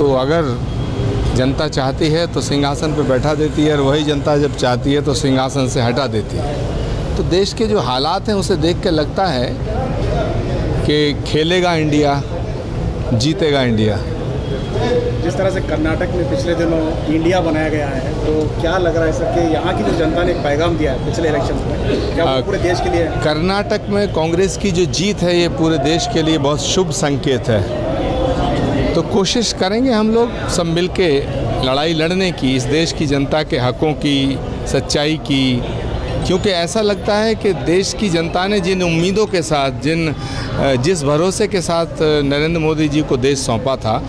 तो अगर जनता चाहती है तो सिंहासन पर बैठा देती है, और वही जनता जब चाहती है तो सिंहासन से हटा देती है। तो देश के जो हालात हैं उसे देख के लगता है कि खेलेगा इंडिया, जीतेगा इंडिया। जिस तरह से कर्नाटक में पिछले दिनों इंडिया बनाया गया है, तो क्या लग रहा है सर कि यहाँ की जो जनता ने एक पैगाम दिया है पिछले इलेक्शन में, क्या वो पूरे देश के लिए है? कर्नाटक में कांग्रेस की जो जीत है ये पूरे देश के लिए बहुत शुभ संकेत है। तो कोशिश करेंगे हम लोग सब मिल के लड़ाई लड़ने की, इस देश की जनता के हकों की, सच्चाई की, क्योंकि ऐसा लगता है कि देश की जनता ने जिन उम्मीदों के साथ, जिस भरोसे के साथ नरेंद्र मोदी जी को देश सौंपा था,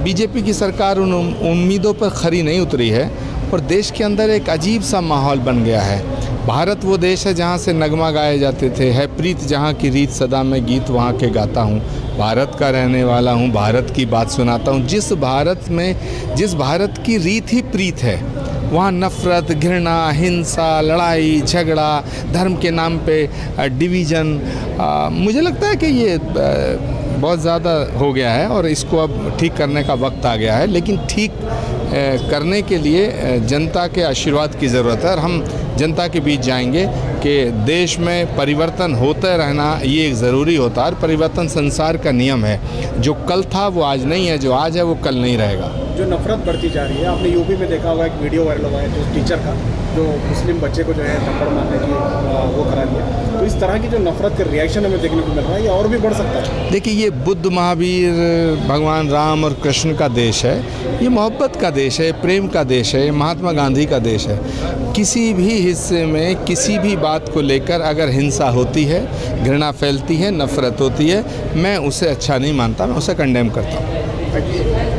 बीजेपी की सरकार उन उम्मीदों पर खरी नहीं उतरी है, और देश के अंदर एक अजीब सा माहौल बन गया है। भारत वो देश है जहाँ से नगमा गाए जाते थे, है प्रीत जहाँ की रीत सदा मैं गीत वहाँ के गाता हूँ, भारत का रहने वाला हूँ, भारत की बात सुनाता हूँ। जिस भारत की रीत ही प्रीत है, वहाँ नफ़रत, घृणा, हिंसा, लड़ाई झगड़ा, धर्म के नाम पे डिवीज़न, मुझे लगता है कि ये बहुत ज़्यादा हो गया है और इसको अब ठीक करने का वक्त आ गया है। लेकिन ठीक करने के लिए जनता के आशीर्वाद की ज़रूरत है, और हम जनता के बीच जाएंगे कि देश में परिवर्तन होता रहना ये एक ज़रूरी होता है, और परिवर्तन संसार का नियम है। जो कल था वो आज नहीं है, जो आज है वो कल नहीं रहेगा। जो नफरत बढ़ती जा रही है, आपने यूपी में देखा होगा, एक वीडियो वायरल हुआ है जो टीचर का, जो मुस्लिम बच्चे को जो है थप्पड़ मारने की वो करा दिया। तो इस तरह की जो नफरत के रिएक्शन हमें देखने को मिल रहा है, ये और भी बढ़ सकता है। देखिए, ये बुद्ध, महावीर, भगवान राम और कृष्ण का देश है, ये मोहब्बत का देश है, प्रेम का देश है, महात्मा गांधी का देश है। किसी भी हिस्से में किसी भी बात को लेकर अगर हिंसा होती है, घृणा फैलती है, नफरत होती है, मैं उसे अच्छा नहीं मानता, मैं उसे कंडेम करता हूँ।